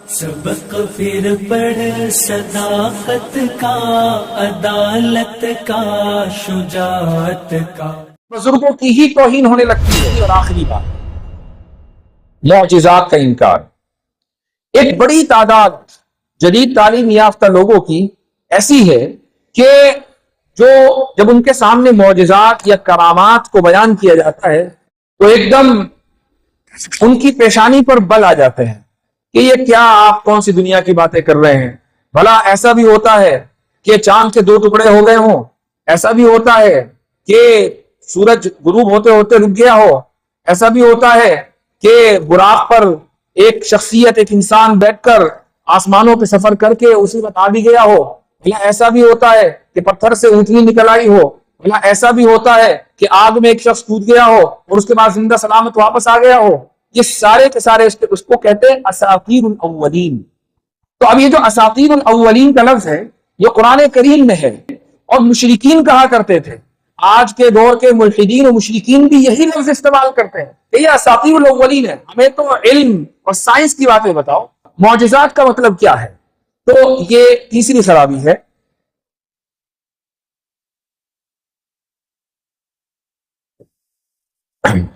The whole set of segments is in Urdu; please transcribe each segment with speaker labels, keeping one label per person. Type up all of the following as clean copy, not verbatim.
Speaker 1: سبق پھر پڑھ صداقت کا، عدالت کا، شجاعت کا۔
Speaker 2: بزرگوں کی ہی توہین ہونے لگتی ہے۔ اور آخری بات، معجزات کا انکار۔ ایک بڑی تعداد جدید تعلیم یافتہ لوگوں کی ایسی ہے کہ جو جب ان کے سامنے معجزات یا کرامات کو بیان کیا جاتا ہے تو ایک دم ان کی پیشانی پر بل آ جاتے ہیں کہ یہ کیا، آپ کون سی دنیا کی باتیں کر رہے ہیں؟ بھلا ایسا بھی ہوتا ہے کہ چاند کے 2 ٹکڑے ہو گئے ہوں، ایسا بھی ہوتا ہے کہ سورج غروب ہوتے ہوتے رک گیا ہو، ایسا بھی ہوتا ہے کہ براق پر ایک شخصیت، ایک انسان بیٹھ کر آسمانوں پہ سفر کر کے اسی وقت آ بھی گیا ہو، بھلا ایسا بھی ہوتا ہے کہ پتھر سے اونٹنی نکل آئی ہو، بھلا ایسا بھی ہوتا ہے کہ آگ میں ایک شخص کود گیا ہو اور اس کے بعد زندہ سلامت واپس آ گیا ہو۔ یہ سارے کے سارے اس کو کہتے ہیں اساطیر الاولین۔ تو اب یہ جو اساطیر الاولین کا لفظ ہے یہ قرآن کریم میں ہے، اور مشرکین کہا کرتے تھے، آج کے دور کے ملحدین و مشرکین بھی یہی لفظ استعمال کرتے ہیں کہ یہ اساطیر الاولین ہے، ہمیں تو علم اور سائنس کی باتیں بتاؤ، معجزات کا مطلب کیا ہے؟ تو یہ تیسری خرابی ہے۔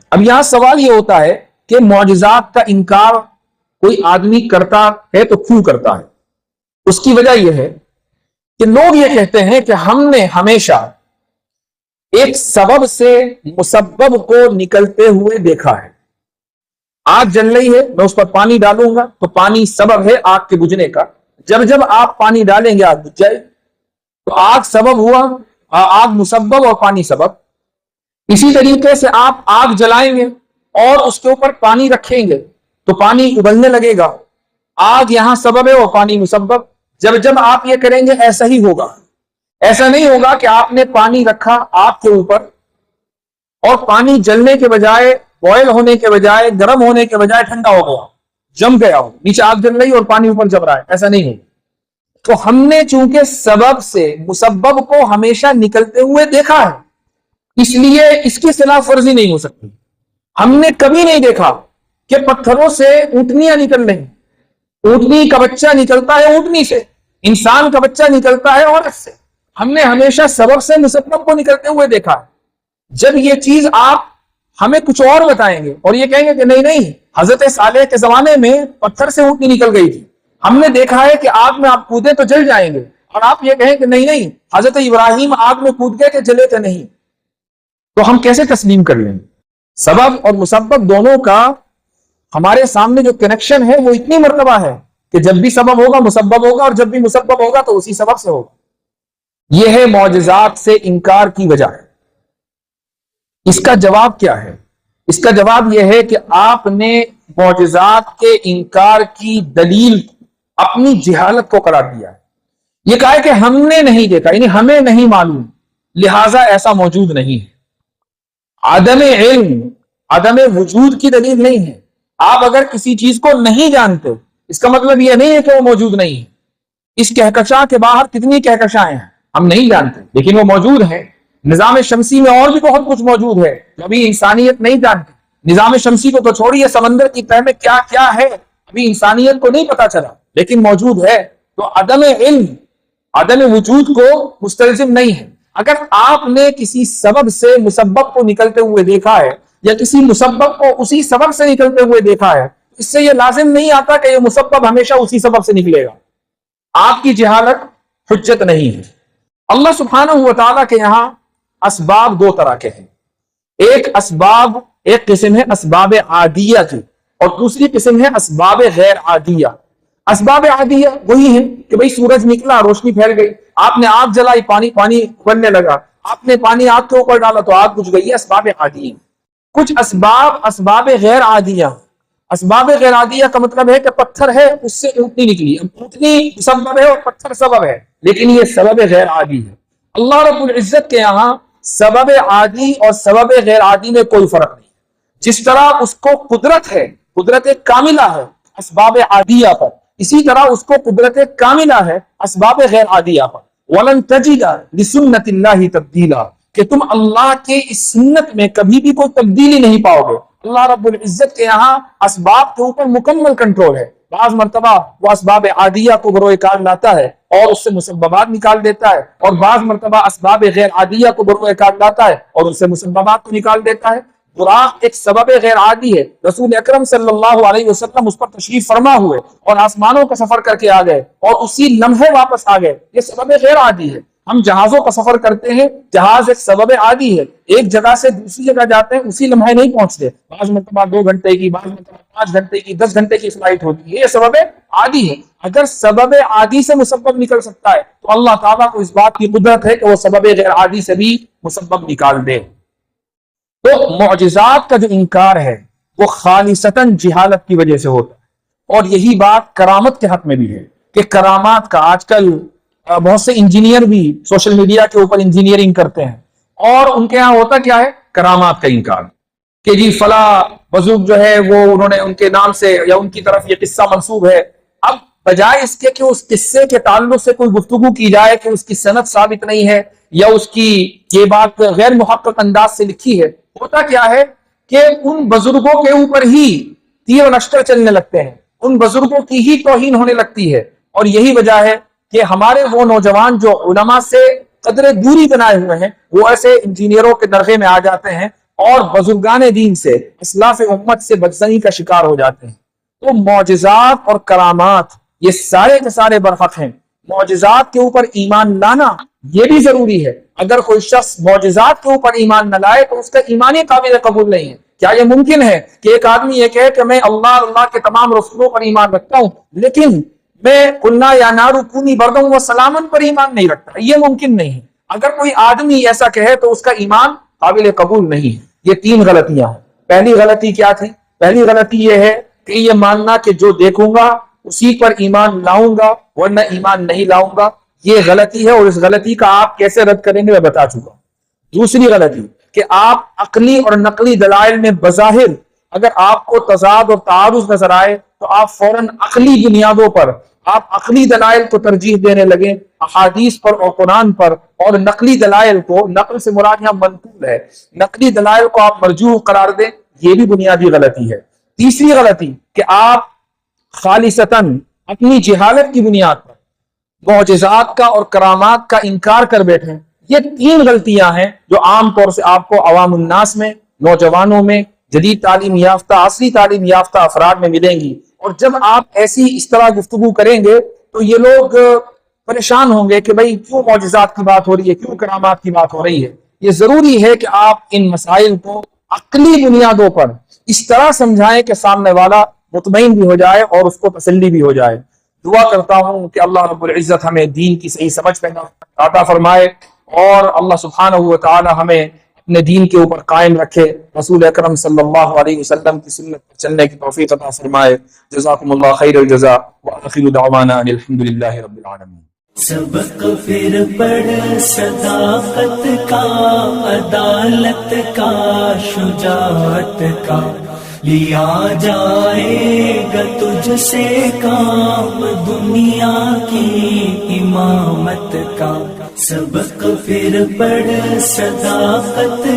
Speaker 2: اب یہاں سوال یہ ہوتا ہے کہ معجزات کا انکار کوئی آدمی کرتا ہے تو کیوں کرتا ہے؟ اس کی وجہ یہ ہے کہ لوگ یہ کہتے ہیں کہ ہم نے ہمیشہ ایک سبب سے مسبب کو نکلتے ہوئے دیکھا ہے۔ آگ جل رہی ہے، میں اس پر پانی ڈالوں گا تو پانی سبب ہے آگ کے بجھنے کا، جب آپ پانی ڈالیں گے آگ بجھ جائے، تو آگ سبب ہوا، آگ مسبب اور پانی سبب۔ اسی طریقے سے آپ آگ جلائیں گے اور اس کے اوپر پانی رکھیں گے تو پانی ابلنے لگے گا، آگ یہاں سبب ہے اور پانی مسبب۔ جب آپ یہ کریں گے ایسا ہی ہوگا۔ ایسا نہیں ہوگا کہ آپ نے پانی رکھا آگ کے اوپر اور پانی جلنے کے بجائے، بوائل ہونے کے بجائے، گرم ہونے کے بجائے ٹھنڈا ہو گیا، جم گیا ہو، نیچے آگ جل رہی اور پانی اوپر جم رہا ہے، ایسا نہیں ہوگا۔ تو ہم نے چونکہ سبب سے مسبب کو ہمیشہ نکلتے ہوئے دیکھا ہے، اس لیے اس کی خلاف ورزی نہیں ہو سکتی۔ ہم نے کبھی نہیں دیکھا کہ پتھروں سے اونٹنیاں نکل رہی، اونٹنی کا بچہ نکلتا ہے اونٹنی سے، انسان کا بچہ نکلتا ہے عورت سے۔ ہم نے ہمیشہ سبب سے مسبب کو نکلتے ہوئے دیکھا ہے۔ جب یہ چیز آپ ہمیں کچھ اور بتائیں گے اور یہ کہیں گے کہ نہیں، حضرت صالح کے زمانے میں پتھر سے اونٹنی نکل گئی تھی، ہم نے دیکھا ہے کہ آگ میں آپ کودیں تو جل جائیں گے، اور آپ یہ کہیں کہ نہیں، حضرت ابراہیم آگ میں کود گئے کہ جلے تھے نہیں، تو ہم کیسے تسلیم کر لیں گے؟ سبب اور مسبب دونوں کا ہمارے سامنے جو کنیکشن ہے وہ اتنی مرتبہ ہے کہ جب بھی سبب ہوگا مسبب ہوگا، اور جب بھی مسبب ہوگا تو اسی سبب سے ہوگا۔ یہ ہے معجزات سے انکار کی وجہ۔ اس کا جواب کیا ہے؟ اس کا جواب یہ ہے کہ آپ نے معجزات کے انکار کی دلیل اپنی جہالت کو قرار دیا ہے۔ یہ کہا ہے کہ ہم نے نہیں دیکھا، یعنی ہمیں نہیں معلوم، لہذا ایسا موجود نہیں ہے۔ عدم علم، عدم وجود کی دلیل نہیں ہے۔ آپ اگر کسی چیز کو نہیں جانتے، اس کا مطلب یہ نہیں ہے کہ وہ موجود نہیں ہے۔ اس کہکشاں کے باہر کتنی کہکشائیں ہیں ہم نہیں جانتے، لیکن وہ موجود ہیں۔ نظام شمسی میں اور بھی بہت کچھ موجود ہے جو ابھی انسانیت نہیں جانتی۔ نظام شمسی کو تو چھوڑیے، سمندر کی تہ میں کیا کیا ہے ابھی انسانیت کو نہیں پتا چلا، لیکن موجود ہے۔ تو عدم علم عدم وجود کو مستلزم نہیں ہے۔ اگر آپ نے کسی سبب سے مسبب کو نکلتے ہوئے دیکھا ہے، یا کسی مسبب کو اسی سبب سے نکلتے ہوئے دیکھا ہے، اس سے یہ لازم نہیں آتا کہ یہ مسبب ہمیشہ اسی سبب سے نکلے گا۔ آپ کی جہالت حجت نہیں ہے۔ اللہ سبحانہ و تعالیٰ کے یہاں اسباب 2 طرح کے ہیں۔ ایک قسم ہے اسباب عادیہ کی، اور دوسری قسم ہے اسباب غیر عادیہ۔ اسباب عادیہ وہی ہیں کہ بھئی سورج نکلا، روشنی پھیل گئی، آپ نے آگ جلائی، پانی ابلنے لگا، آپ نے پانی آگ کے اوپر ڈالا تو آگ بجھ گئی، یہ اسباب عادیہ۔ کچھ اسباب غیر عادیہ۔ اسباب غیر عادیہ کا مطلب ہے کہ پتھر ہے، اس سے اونٹنی نکلی، اونٹنی سبب ہے اور پتھر سبب ہے، لیکن یہ سبب غیر عادی ہے۔ اللہ رب العزت کے یہاں سبب عادی اور سبب غیر عادی میں کوئی فرق نہیں۔ جس طرح اس کو قدرت ہے، قدرت کاملہ ہے اسباب عادیہ پر، اسی طرح اس کو قدرت کاملہ ہے اسباب غیر عادیہ پر۔ وَلَن تَجِدَ لِسُنَّةِ اللَّهِ تَبْدِيلًا، کہ تم اللہ کے اس سنت میں کبھی بھی کوئی تبدیلی نہیں پاؤ گے۔ اللہ رب العزت کے یہاں اسباب کے اوپر مکمل کنٹرول ہے۔ بعض مرتبہ وہ اسباب عادیہ کو بروئے کار لاتا ہے اور اس سے مسببات نکال دیتا ہے، اور بعض مرتبہ اسباب غیر عادیہ کو بروئے کار لاتا ہے اور اس سے مسببات کو نکال دیتا ہے۔ براق ایک سبب غیر عادی ہے، رسول اکرم صلی اللہ علیہ وسلم اس پر تشریف فرما ہوئے اور آسمانوں کا سفر کر کے آ گئے اور اسی لمحے واپس آ گئے، یہ سبب غیر عادی ہے۔ ہم جہازوں کا سفر کرتے ہیں، جہاز ایک سبب عادی ہے، ایک جگہ سے دوسری جگہ جاتے ہیں، اسی لمحے نہیں پہنچتے، بعض مرتبہ 2 گھنٹے کی، بعض مرتبہ 5 گھنٹے کی، 10 گھنٹے کی فلائٹ ہوتی ہے، یہ سبب عادی ہے۔ اگر سبب عادی سے مسبب نکل سکتا ہے تو اللہ تعالیٰ کو اس بات کی قدرت ہے کہ وہ سبب غیر عادی سے بھی مسبب نکال دے۔ تو معجزات کا جو انکار ہے وہ خالصتاً جہالت کی وجہ سے ہوتا ہے، اور یہی بات کرامت کے حق میں بھی ہے کہ کرامات کا آج کل بہت سے انجینئر بھی سوشل میڈیا کے اوپر انجینئرنگ کرتے ہیں، اور ان کے ہاں ہوتا کیا ہے؟ کرامات کا انکار، کہ جی فلاں بزرگ جو ہے وہ انہوں نے ان کے نام سے یا ان کی طرف یہ قصہ منسوب ہے۔ اب بجائے اس کے کہ اس قصے کے تعلق سے کوئی گفتگو کی جائے کہ اس کی سند ثابت نہیں ہے یا اس کی یہ بات غیر محقق انداز سے لکھی ہے، ہوتا کیا ہے کہ ان بزرگوں کے اوپر ہی تیر و لشکر چلنے لگتے ہیں، ان بزرگوں کی ہی توہین ہونے لگتی ہے، اور یہی وجہ ہے کہ ہمارے وہ نوجوان جو علماء سے قدر دوری بنائے ہوئے ہیں وہ ایسے انجینئروں کے درجے میں آ جاتے ہیں اور بزرگان دین سے، اسلاف امت سے بدزنی کا شکار ہو جاتے ہیں۔ تو معجزات اور کرامات یہ سارے کے سارے برحق ہیں۔ معجزات کے اوپر ایمان لانا یہ بھی ضروری ہے، اگر کوئی شخص معجزات کے اوپر ایمان نہ لائے تو اس کا ایمان ہی قابل قبول نہیں ہے۔ کیا یہ ممکن ہے کہ ایک آدمی یہ کہے کہ میں اللہ کے تمام رسولوں پر ایمان رکھتا ہوں لیکن میں قلنا یا نارو کونی بردوں و سلامن پر ایمان نہیں رکھتا؟ یہ ممکن نہیں ہے۔ اگر کوئی آدمی ایسا کہے تو اس کا ایمان قابل قبول نہیں ہے۔ یہ 3 غلطیاں ہیں۔ پہلی غلطی کیا تھی؟ پہلی غلطی یہ ہے کہ یہ ماننا کہ جو دیکھوں گا اسی پر ایمان لاؤں گا ورنہ ایمان نہیں لاؤں گا، یہ غلطی ہے، اور اس غلطی کا آپ کیسے رد کریں گے میں بتا چکا ہوں۔ دوسری غلطی کہ آپ عقلی اور نقلی دلائل میں بظاہر اگر آپ کو تضاد اور تعارض نظر آئے تو آپ فوراً عقلی بنیادوں پر آپ عقلی دلائل کو ترجیح دینے لگیں احادیث پر اور قرآن پر، اور نقلی دلائل کو، نقل سے مراد یہاں منقول ہے، نقلی دلائل کو آپ مرجوح قرار دیں، یہ بھی بنیادی غلطی ہے۔ تیسری غلطی کہ آپ خالصتاً اپنی جہالت کی بنیاد پر معجزات کا اور کرامات کا انکار کر بیٹھیں۔ یہ 3 غلطیاں ہیں جو عام طور سے آپ کو عوام الناس میں، نوجوانوں میں، جدید تعلیم یافتہ، عصری تعلیم یافتہ افراد میں ملیں گی، اور جب آپ ایسی اس طرح گفتگو کریں گے تو یہ لوگ پریشان ہوں گے کہ بھئی کیوں معجزات کی بات ہو رہی ہے، کیوں کرامات کی بات ہو رہی ہے۔ یہ ضروری ہے کہ آپ ان مسائل کو عقلی بنیادوں پر اس طرح سمجھائیں کہ سامنے والا مطمئن بھی ہو جائے اور اس کو تسلی بھی ہو جائے۔ دعا کرتا ہوں کہ اللہ رب العزت ہمیں دین کی صحیح سمجھ پیدا عطا فرمائے، اور اللہ سبحانہ و تعالی ہمیں اپنے دین کے اوپر قائم رکھے، رسول اکرم صلی اللہ علیہ وسلم کی سنت پر چلنے کی توفیق عطا فرمائے۔ جزاکم اللہ خیر الجزاء، وآخر دعوانا ان الحمدللہ رب العالمین۔
Speaker 1: سبق پھر پڑھ صداقت کا، عدالت کا، شجاعت کا، لیا جائے گا تجھ سے کام دنیا کی امامت کا۔ سبق پھر پڑھ صداقت